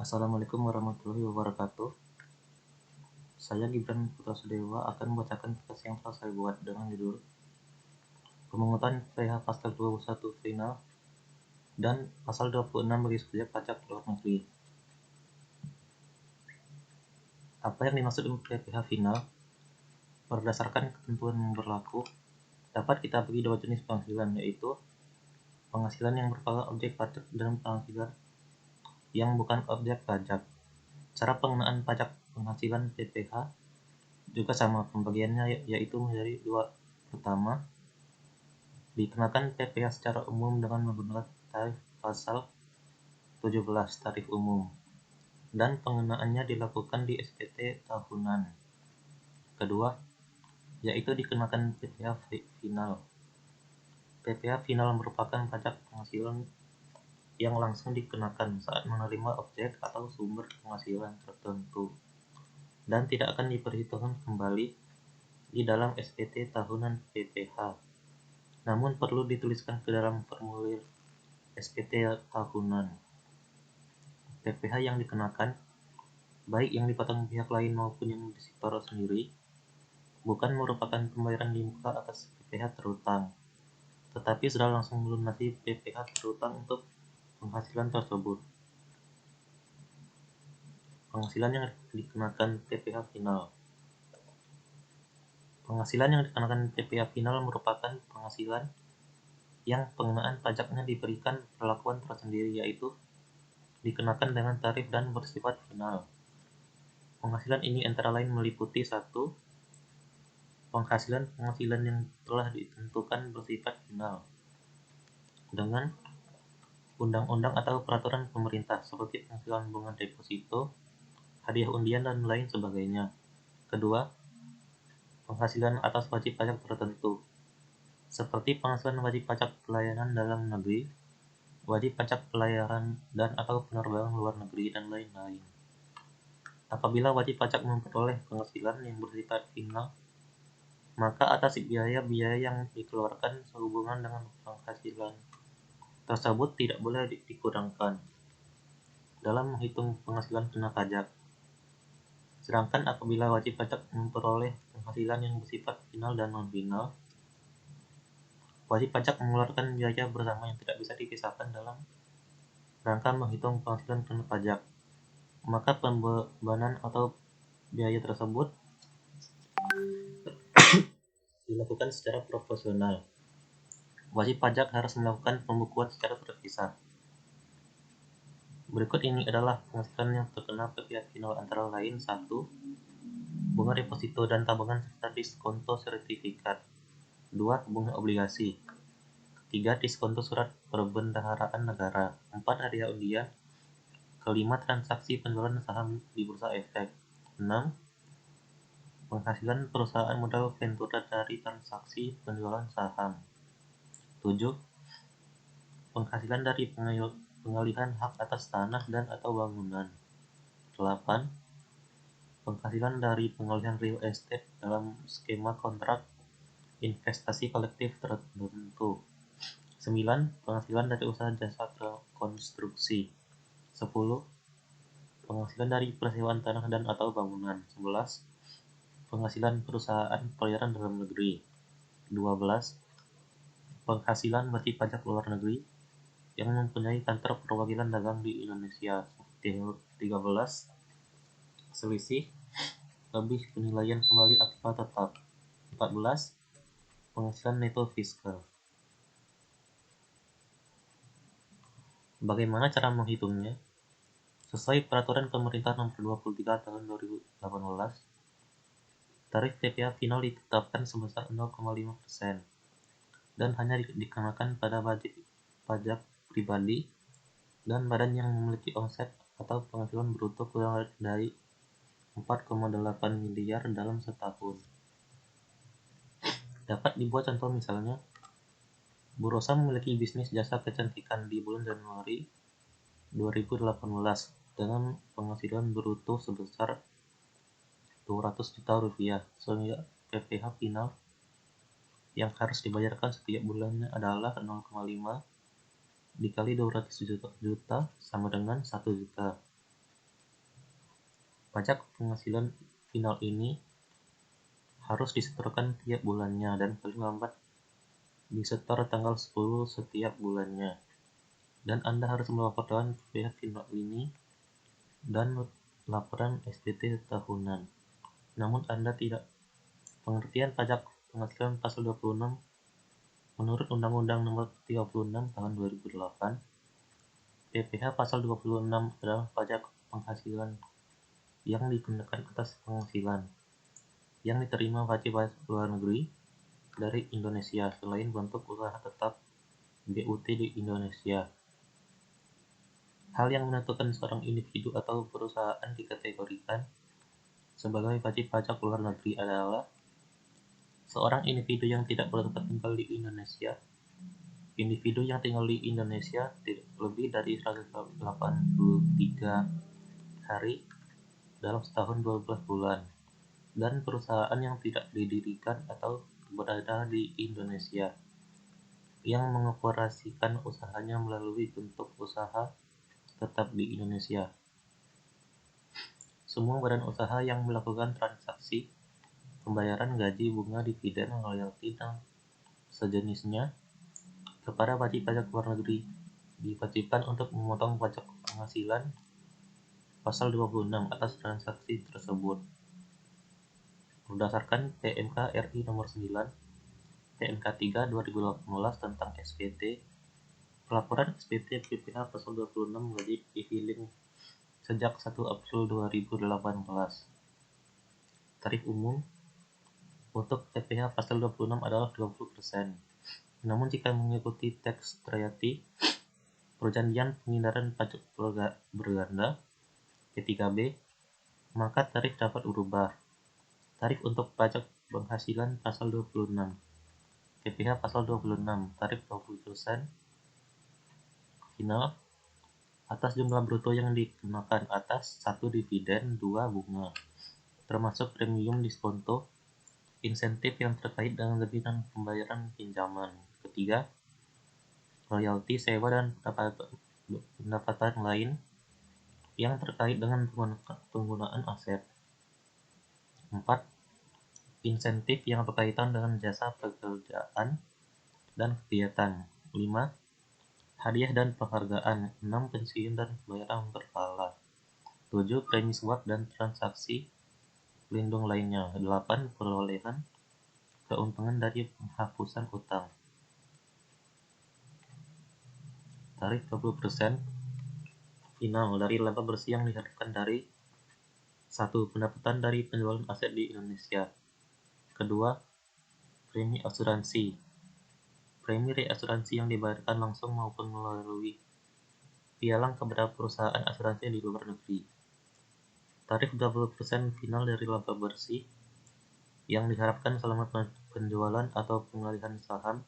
Assalamualaikum warahmatullahi wabarakatuh. Saya Gibran Putrasedewa akan membacakan tugas yang telah saya buat dengan judul Pemungutan PH Pasal 21 Final dan Pasal 26 bagi subjek pajak luar negeri. Apa yang dimaksud dengan PPh final? Berdasarkan ketentuan yang berlaku, dapat kita bagi dua jenis penghasilan, yaitu penghasilan yang merupakan objek pajak dan penghasilan yang bukan objek pajak. Cara pengenaan pajak penghasilan PPh juga sama, pembagiannya yaitu menjadi dua. Pertama, dikenakan PPh secara umum dengan menggunakan tarif pasal 17 tarif umum, dan pengenaannya dilakukan di SPT tahunan. Kedua, yaitu dikenakan PPh final. PPh final merupakan pajak penghasilan yang langsung dikenakan saat menerima objek atau sumber penghasilan tertentu dan tidak akan diperhitungkan kembali di dalam SPT tahunan PPh. Namun perlu dituliskan ke dalam formulir SPT tahunan. PPh yang dikenakan, baik yang dipotong pihak lain maupun yang disetor sendiri, bukan merupakan pembayaran di muka atas PPh terutang, tetapi sudah langsung melunasi PPh terutang untuk penghasilan tersebut. Penghasilan yang dikenakan PPh final. Penghasilan yang dikenakan PPh final merupakan penghasilan yang pengenaan pajaknya diberikan perlakuan tersendiri, yaitu dikenakan dengan tarif dan bersifat final. Penghasilan ini antara lain meliputi 1. Penghasilan yang telah ditentukan bersifat final dengan undang-undang atau peraturan pemerintah, seperti penghasilan bunga deposito, hadiah undian, dan lain sebagainya. Kedua, penghasilan atas wajib pajak tertentu, seperti penghasilan wajib pajak pelayanan dalam negeri, wajib pajak pelayaran dan atau penerbangan luar negeri, dan lain-lain. Apabila wajib pajak memperoleh penghasilan yang bersifat final, maka atas biaya-biaya yang dikeluarkan sehubungan dengan penghasilan tersebut tidak boleh dikurangkan dalam menghitung penghasilan kena pajak. Sedangkan apabila wajib pajak memperoleh penghasilan yang bersifat final dan non-final, wajib pajak mengeluarkan biaya bersama yang tidak bisa dipisahkan dalam rangka menghitung penghasilan kena pajak. Maka pembebanan atau biaya tersebut dilakukan secara proporsional. Wajib pajak harus melakukan pembukuan secara terpisah. Berikut ini adalah penghasilan yang terkena PPh final antara lain: 1. Bunga deposito dan tabungan serta diskonto sertifikat. 2. Bunga obligasi. 3. Diskonto surat perbendaharaan negara. 4. Hadiah undian. 5. Transaksi penjualan saham di bursa efek. 6. Penghasilan perusahaan modal ventura dari transaksi penjualan saham. 7. Penghasilan dari pengalihan hak atas tanah dan atau bangunan. 8. Penghasilan dari pengalihan real estate dalam skema kontrak investasi kolektif tertentu. 9. Penghasilan dari usaha jasa konstruksi. 10. Penghasilan dari persewaan tanah dan atau bangunan. 11. Penghasilan perusahaan pelayaran dalam negeri. 12. Penghasilan wajib pajak luar negeri yang mempunyai kantor perwakilan dagang di Indonesia. 13. Selisih lebih penilaian kembali akibat tetap. 14. Penghasilan neto fiskal. Bagaimana cara menghitungnya? Sesuai peraturan pemerintah nomor 23 tahun 2018, tarif PPh final ditetapkan sebesar 0,5% dan hanya dikenakan pada wajib pajak pribadi dan badan yang memiliki omset atau penghasilan bruto kurang dari 4,8 miliar dalam setahun. Dapat dibuat contoh, misalnya, Bu Rosa memiliki bisnis jasa kecantikan di bulan Januari 2018 dengan penghasilan bruto sebesar 200 juta rupiah, sehingga PPh final yang harus dibayarkan setiap bulannya adalah 0,5 dikali 200 juta sama dengan 1 juta. Pajak penghasilan final ini harus disetorkan tiap bulannya dan paling lambat disetor tanggal 10 setiap bulannya. Dan Anda harus melaporkan PPh final ini dan laporan SPT tahunan. Namun Anda tidak. Pengertian pajak penghasilan pasal 26 menurut Undang-Undang Nomor 36 Tahun 2008, PPh pasal 26 adalah pajak penghasilan yang dikenakan atas penghasilan yang diterima wajib pajak luar negeri dari Indonesia selain bentuk usaha tetap BUT di Indonesia. Hal yang menentukan seorang individu atau perusahaan dikategorikan sebagai wajib pajak luar negeri adalah seorang individu yang tidak bertempat tinggal di Indonesia. Individu yang tinggal di Indonesia tidak lebih dari 183 hari dalam setahun 12 bulan, dan perusahaan yang tidak didirikan atau berada di Indonesia yang mengoperasikan usahanya melalui bentuk usaha tetap di Indonesia. Semua badan usaha yang melakukan transaksi pembayaran gaji, bunga, dividen, royalti, dan sejenisnya kepada wajib pajak luar negeri diwajibkan untuk memotong pajak penghasilan pasal 26 atas transaksi tersebut. Berdasarkan PMK RI nomor 9, PMK 3 2018 tentang SPT, pelaporan SPT PPh pasal 26 wajib e-filing sejak 1 April 2018. Tarif umum untuk PPh pasal 26 adalah 20%. Namun jika mengikuti teks treaty Perjanjian Penghindaran Pajak Berganda P3B, maka tarif dapat berubah. Tarif untuk pajak penghasilan pasal 26, PPh pasal 26, tarif 20% final atas jumlah bruto yang dikenakan atas 1 dividen, 2 bunga, termasuk premium diskonto, insentif yang terkait dengan jaminan pembayaran pinjaman. Ketiga, royalti, sewa, dan pendapatan lain yang terkait dengan penggunaan aset. 4. Insentif yang berkaitan dengan jasa pekerjaan dan kegiatan. 5. Hadiah dan penghargaan. 6. Pensiun dan pembayaran berkala. 7. Premi swap dan transaksi pelindung lainnya. 8. Perolehan keuntungan dari penghapusan utang. Tarif 20% final dari laba bersih yang diharapkan dari 1. Pendapatan dari penjualan aset di Indonesia. Kedua, premi asuransi. Premi reasuransi yang dibayarkan langsung maupun melalui pialang kepada perusahaan asuransi di luar negeri. Tarif 20% final dari laba bersih yang diharapkan selama penjualan atau pengalihan saham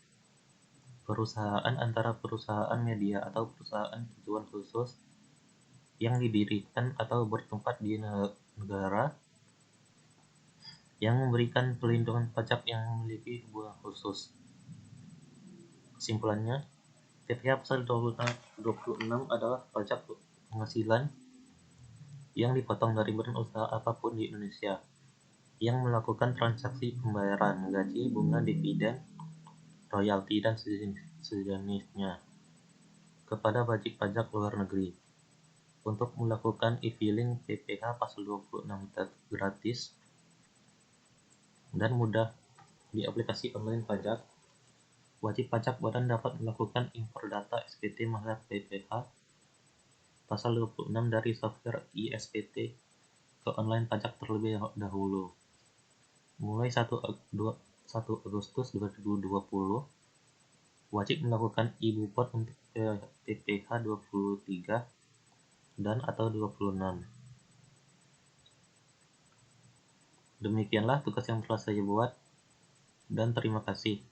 perusahaan antara perusahaan media atau perusahaan tujuan khusus yang didirikan atau bertempat di negara yang memberikan perlindungan pajak yang memiliki hubungan khusus. Kesimpulannya, PPh pasal 26 adalah pajak penghasilan yang dipotong dari badan usaha apapun di Indonesia yang melakukan transaksi pembayaran gaji, bunga, dividen, royalti, dan sejenisnya kepada wajib pajak luar negeri. Untuk melakukan e-filing PPh pasal 26 gratis dan mudah di aplikasi online pajak, wajib pajak badan dapat melakukan impor data SPT mahar PPh pasal 26 dari software iSPT ke online pajak terlebih dahulu. Mulai 1 Agustus 2020, wajib melakukan e-bupot untuk PPh 23 dan atau 26. Demikianlah tugas yang telah saya buat, dan terima kasih.